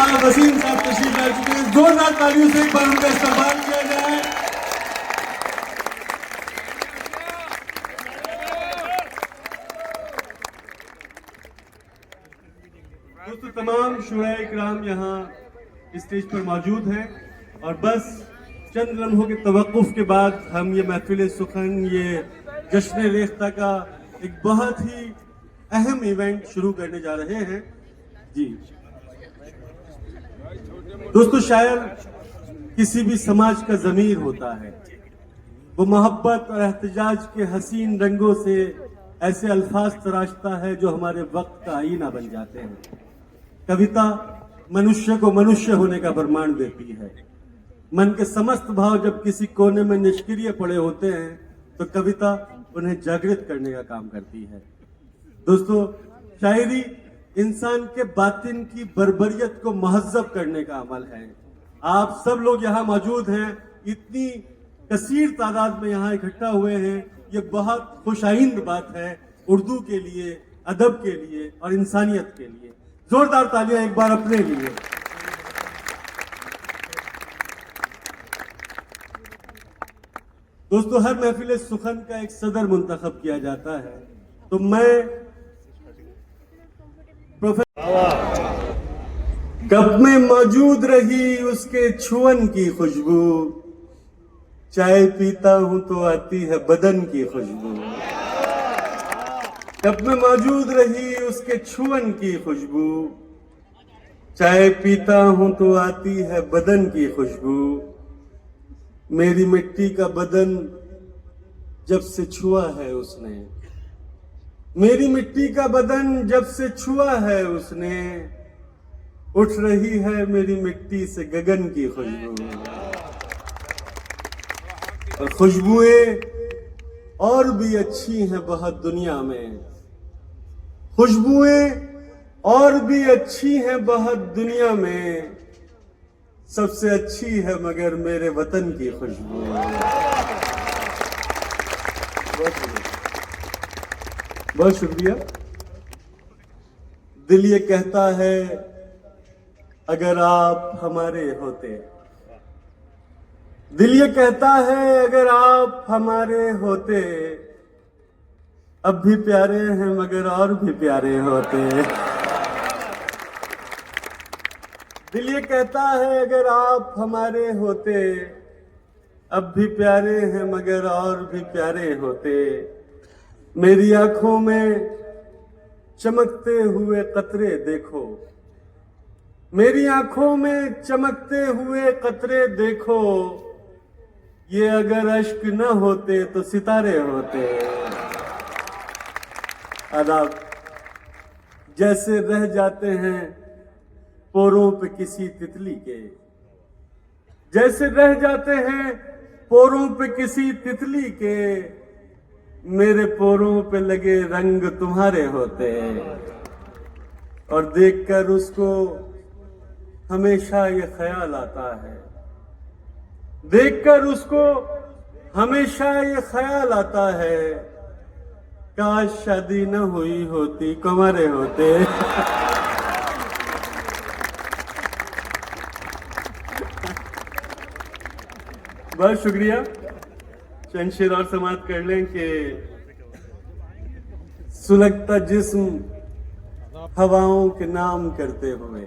साहब, वसीम साहब तशरीफ ला चुके हैं। जोरदार तालियों से एक बार उनका इस्तेमाल किया जाए। दोस्तों, तमाम शुरा इकराम यहाँ स्टेज पर मौजूद हैं और बस चंद लम्हों के तवक्कुफ के बाद हम ये महफिल सुखन, ये जश्न रेख्ता का एक बहुत ही अहम इवेंट शुरू करने जा रहे हैं। जी दोस्तों, शायर किसी भी समाज का ज़मीर होता है। वो मोहब्बत और एहतजाज के हसीन रंगों से ऐसे अल्फाज तराशता है जो हमारे वक्त का आईना बन जाते हैं। कविता मनुष्य को मनुष्य होने का प्रमाण देती है। मन के समस्त भाव जब किसी कोने में निष्क्रिय पड़े होते हैं तो कविता उन्हें जागृत करने का काम करती है। दोस्तों, शायरी इंसान के बातिन की बर्बरियत को महज़्ज़ब करने का अमल है। आप सब लोग यहाँ मौजूद हैं, इतनी कसीर तादाद में यहाँ इकट्ठा हुए हैं, ये बहुत खुशाइंद बात है उर्दू के लिए, अदब के लिए और इंसानियत के लिए। जोरदार तालियां एक बार अपने लिए। दोस्तों, हर महफिल सुखन का एक सदर मुंतखब किया जाता है, तो मैं कप में मौजूद रही उसके छुअन की खुशबू, चाय पीता हूं तो आती है बदन की खुशबू। कप में मौजूद रही उसके छुअन की खुशबू, चाय पीता हूं तो आती है बदन की खुशबू। मेरी मिट्टी का बदन जब से छुआ है उसने, मेरी मिट्टी का बदन जब से छुआ है उसने, उठ रही है मेरी मिट्टी से गगन की खुशबू। और खुशबुएं और भी अच्छी हैं बहुत दुनिया में, खुशबुएं और भी अच्छी हैं बहुत दुनिया में, सबसे अच्छी है मगर मेरे वतन की खुशबू। बहुत शुक्रिया। दिल ये कहता है अगर आप हमारे होते, दिल ये कहता है अगर आप हमारे होते, अब भी प्यारे हैं मगर और भी प्यारे होते। दिल ये कहता है अगर आप हमारे होते, अब भी प्यारे हैं मगर और भी प्यारे होते। मेरी आंखों में चमकते हुए कतरे देखो, मेरी आंखों में चमकते हुए कतरे देखो, ये अगर अश्क न होते तो सितारे होते। आदाब। जैसे रह जाते हैं पोरों पे किसी तितली के, जैसे रह जाते हैं पोरों पे किसी तितली के, मेरे पोरों पे लगे रंग तुम्हारे होते। और देखकर उसको हमेशा ये ख्याल आता है, देखकर उसको हमेशा ये ख्याल आता है, काश शादी न हुई होती कुंवारे होते। बहुत शुक्रिया। चंद शेर और समाप्त कर लें कि सुलगता जिस्म हवाओं के नाम करते हुए,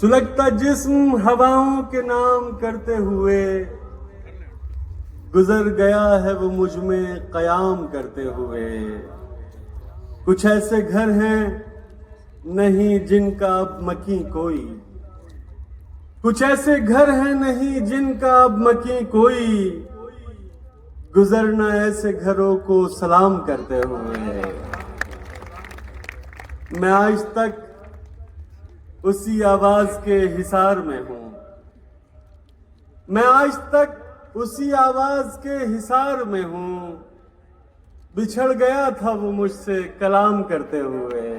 सुलगता जिस्म हवाओं के नाम करते हुए, गुजर गया है वो मुझ में कयाम करते हुए। कुछ ऐसे घर हैं नहीं जिनका अब मकी कोई, कुछ ऐसे घर हैं नहीं जिनका अब मकी कोई, गुजरना ऐसे घरों को सलाम करते हुए। मैं आज तक उसी आवाज के हिसार में हूं, मैं आज तक उसी आवाज के हिसार में हूं, बिछड़ गया था वो मुझसे कलाम करते हुए।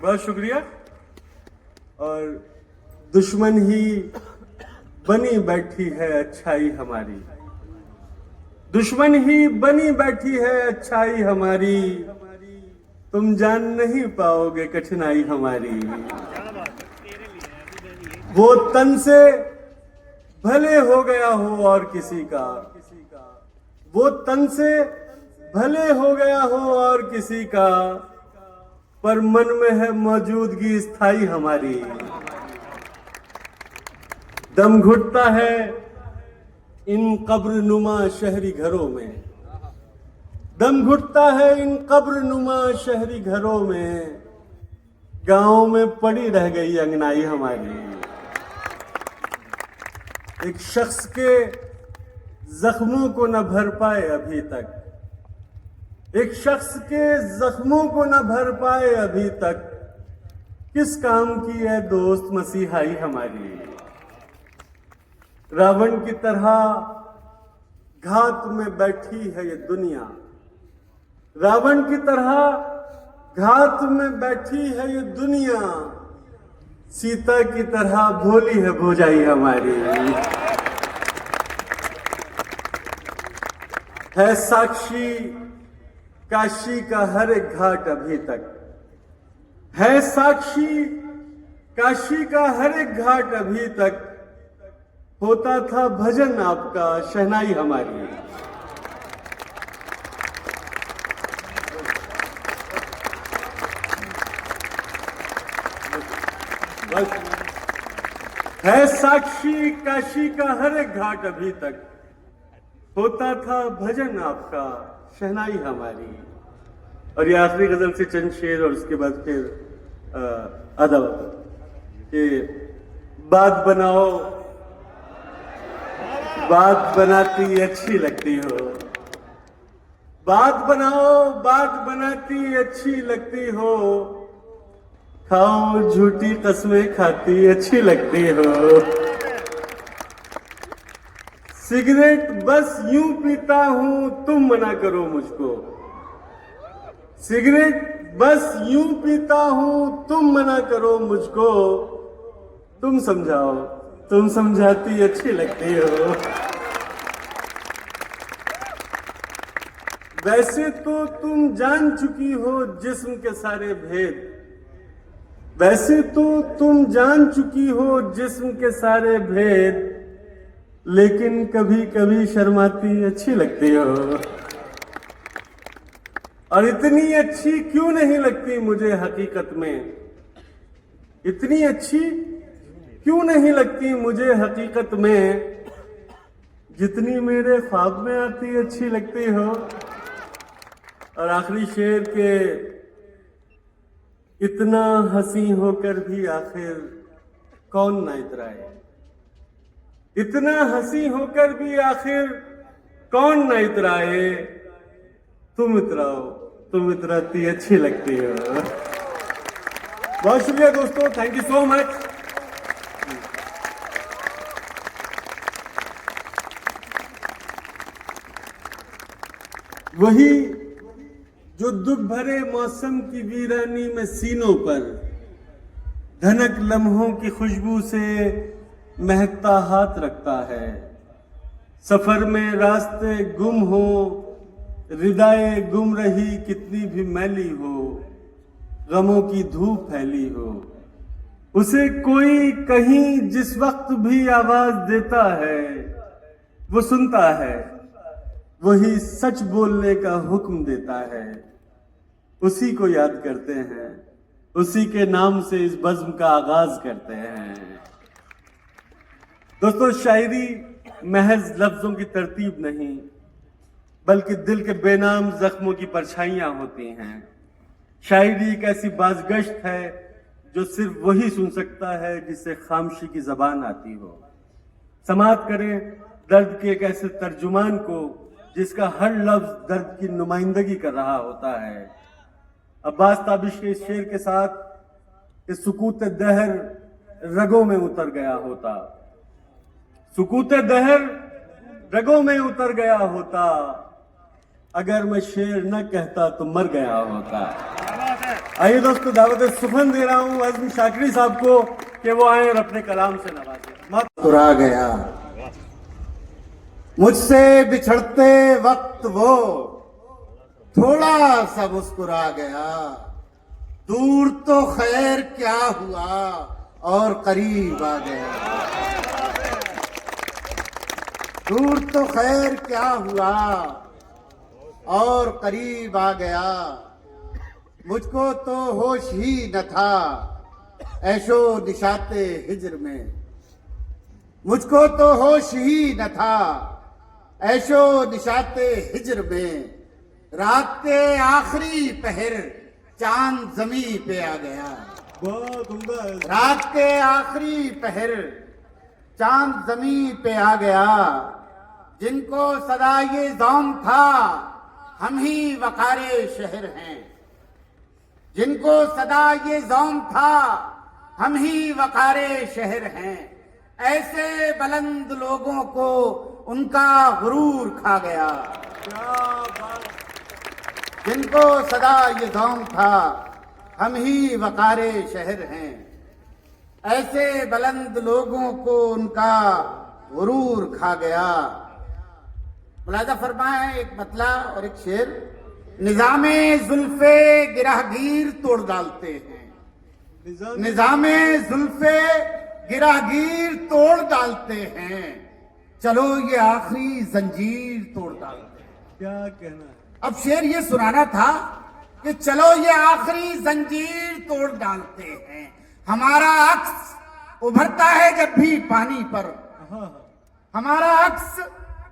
बहुत शुक्रिया। और दुश्मन ही बनी बैठी है अच्छाई हमारी, दुश्मन ही बनी बैठी है अच्छाई हमारी, तुम जान नहीं पाओगे कठिनाई हमारी। वो तन से भले हो गया हो और किसी का, वो तन से भले हो गया हो और किसी का, पर मन में है मौजूदगी स्थायी हमारी। दम घुटता है इन कब्र नुमा शहरी घरों में, दम घुटता है इन कब्र नुमा शहरी घरों में, गांव में पड़ी रह गई अंगनाई हमारी। एक शख्स के जख्मों को न भर पाए अभी तक, एक शख्स के जख्मों को न भर पाए अभी तक, किस काम की है दोस्त मसीहाई हमारी। रावण की तरह घात में बैठी है ये दुनिया, रावण की तरह घात में बैठी है ये दुनिया, सीता की तरह भोली है भोजाई हमारी। है साक्षी काशी का हर एक घाट अभी तक, है साक्षी काशी का हर एक घाट अभी तक, होता था भजन आपका शहनाई हमारी। है साक्षी काशी का हर एक घाट अभी तक, होता था भजन आपका शहनाई हमारी। और ये आखिरी गजल से चंद शेर और उसके बाद फिर आधा कि बात बनाओ, बात बनाती अच्छी लगती हो, बात बनाओ बात बनाती अच्छी लगती हो, खाओ झूठी कस्में खाती अच्छी लगती हो। सिगरेट बस यूं पीता हूं तुम मना करो मुझको, सिगरेट बस यूं पीता हूं तुम मना करो मुझको, तुम समझाओ तुम समझाती अच्छी लगती हो। वैसे तो तुम जान चुकी हो जिस्म के सारे भेद, वैसे तो तुम जान चुकी हो जिस्म के सारे भेद, लेकिन कभी कभी शर्माती अच्छी लगती हो। और इतनी अच्छी क्यों नहीं लगती मुझे हकीकत में, इतनी अच्छी क्यों नहीं लगती मुझे हकीकत में, जितनी मेरे ख्वाब में आती अच्छी लगती हो। और आखिरी शेर के इतना हंसी होकर भी आखिर कौन ना इतराए, इतना हंसी होकर भी आखिर कौन ना इतराए, तुम इतराओ तुम इतराती अच्छी लगती हो। बहुत शुक्रिया दोस्तों, थैंक यू सो मच। वही जो दुख भरे मौसम की वीरानी में सीनों पर धनक लम्हों की खुशबू से महकता हाथ रखता है, सफर में रास्ते गुम हो, हृदय गुम रही कितनी भी मैली हो, गमों की धूप फैली हो, उसे कोई कहीं जिस वक्त भी आवाज देता है वो सुनता है, वही सच बोलने का हुक्म देता है, उसी को याद करते हैं, उसी के नाम से इस बज़्म का आगाज करते हैं। दोस्तों, शायरी महज लफ्जों की तरतीब नहीं बल्कि दिल के बेनाम जख्मों की परछाइयां होती हैं। शायरी एक ऐसी बाज़गश्त है जो सिर्फ वही सुन सकता है जिसे खामोशी की जबान आती हो। समाअत करें दर्द के एक ऐसे तर्जुमान को जिसका हर लफ्ज दर्द की नुमाइंदगी कर रहा होता है। अब्बास ताबिश के इस शेर के साथ इस सुकूत दहर रगों में उतर गया होता, सुकूत दहर रगों में उतर गया होता, अगर मैं शेर न कहता तो मर गया होता। आइए दोस्तों, दावत सुखन दे रहा हूं अज़्म शाकिरी साहब को कि वो आए और अपने कलाम से नवाजें। मुस्कुरा गया मुझसे बिछड़ते वक्त, वो थोड़ा सा मुस्कुरा गया, दूर तो खैर क्या हुआ और करीब आ गया। दूर तो खैर क्या हुआ और करीब आ गया। मुझको तो होश ही न था ऐशो निशाते हिज्र में। मुझको तो होश ही न था ऐशो निशाते हिज्र में। रात के आखिरी पहर चांद जमी पे आ गया। बहुत उम्दा है। रात के आखिरी पहर चांद जमी पे आ गया। जिनको सदा ये ज़ौम था हम ही वकारे शहर हैं। जिनको सदा ये ज़ौम था हम ही वकारे शहर हैं। ऐसे बुलंद लोगों को उनका गुरूर खा गया। क्या बात। जिनको सदा ये ज़ौम था हम ही वकारे शहर हैं। ऐसे बुलंद लोगों को उनका गुरूर खा गया। मुलाजा फरमाए एक मतला और एक शेर। निजामे जुल्फे गिरहगीर तोड़ डालते हैं। निजामे जुल्फे गिरहगीर तोड़ डालते हैं। चलो ये आखिरी जंजीर तोड़ डालते हैं। क्या कहना है। अब शेर ये सुनाना था कि चलो ये आखिरी जंजीर तोड़ डालते हैं। हमारा अक्स उभरता है जब भी पानी पर। हमारा अक्स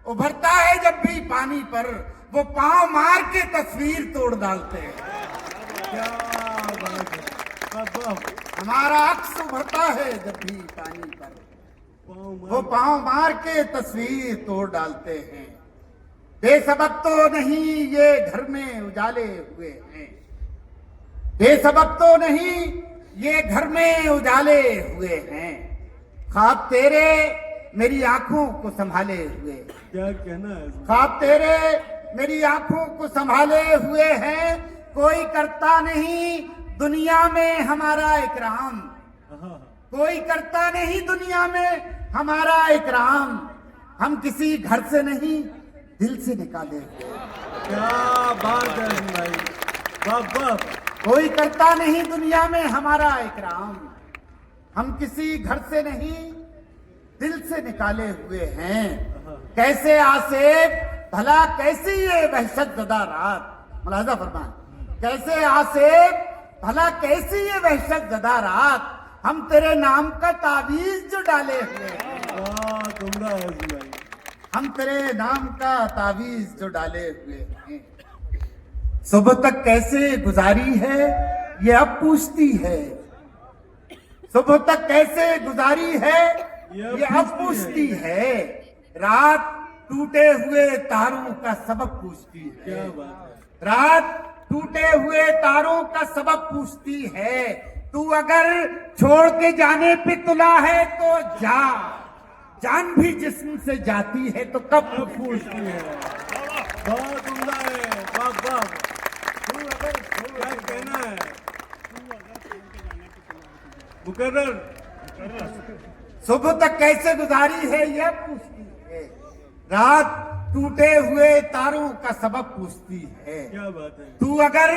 उभरता है जब भी पानी पर। वो पांव मार के तस्वीर तोड़ डालते हैं। क्या बात है। वाह। हमारा अक्स उभरता है जब भी पानी पर। पाँव वो पांव मार के तस्वीर तोड़ डालते हैं। बेसबब तो नहीं ये घर में उजाले हुए हैं। बेसबब तो नहीं ये घर में उजाले हुए हैं। ख्वाब तेरे मेरी आंखों को संभाले हुए। क्या कहना है। ख्वाब तेरे मेरी आंखों को संभाले हुए हैं। कोई करता नहीं दुनिया में हमारा इकराम। कोई करता नहीं दुनिया में हमारा इकराम। हम किसी घर से नहीं दिल से निकाले हुए। क्या बात है भाई। वाह वाह। कोई करता नहीं दुनिया में हमारा इकराम। हम किसी घर से नहीं दिल से निकाले हुए हैं। कैसे आसेब भला कैसी ये वहशत ज़दा रात। मुलाजा फरमाए। कैसे आसेब भला कैसी ये वहशत ज़दा रात। हम तेरे नाम का तावीज जो डाले हुए हैं। वाह तुमरा है भाई। हम तेरे नाम का तावीज जो डाले हुए हैं। सुबह तक कैसे गुजारी है ये अब पूछती है। सुबह तक कैसे गुजारी है ये अब पूछती है। रात टूटे हुए तारों का सबब पूछती है। क्या बात है। रात टूटे हुए तारों का सबब पूछती है। तू अगर छोड़ के जाने पे तुला है तो जा। जान भी जिस्म से जाती है तो कब पूछती है। बहुत उम्दा है। वाह वाह। क्या कहना है मुकर्रर। सुबह तक कैसे गुजारी है यह पूछती है। रात टूटे हुए तारों का सबब पूछती है। क्या बात है। तू अगर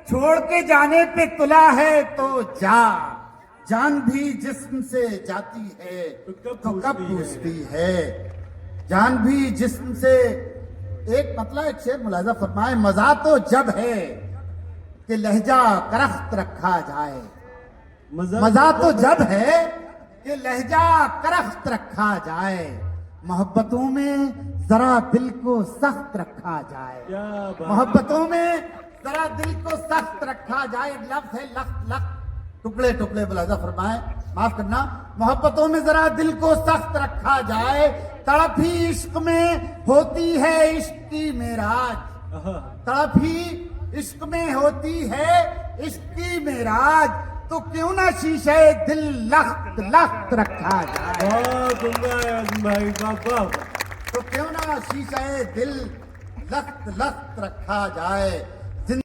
छोड़ के जाने पे तुला है तो जा। जान भी जिस्म से जाती है तो कब पूछती है। जान भी जिस्म से। एक मतलब एक शेर मुलाजा फरमाए। मजा तो जब है कि लहजा करख्त रखा जाए। मजा तो जब है कि लहजा करख्त रखा जाए। मोहब्बतों में जरा दिल को सख्त रखा जाए। क्या बात। मोहब्बतों में जरा दिल को सख्त रखा जाए। लफ्ज है लख्त लख्त टुकड़े टुकड़े मुलाजा फरमाए। माफ करना। मोहब्बतों में जरा दिल को सख्त रखा जाए। तड़प ही इश्क में होती है इश्क की मेराज। तड़प ही इश्क में होती है इश्क की मेराज। तो क्यों ना शीशे दिल लख्त लख्त रखा जाए। बहुत उम्दा है भाई। वाह वाह। तो क्यों ना शीशे दिल लख्त लख्त रखा जाए।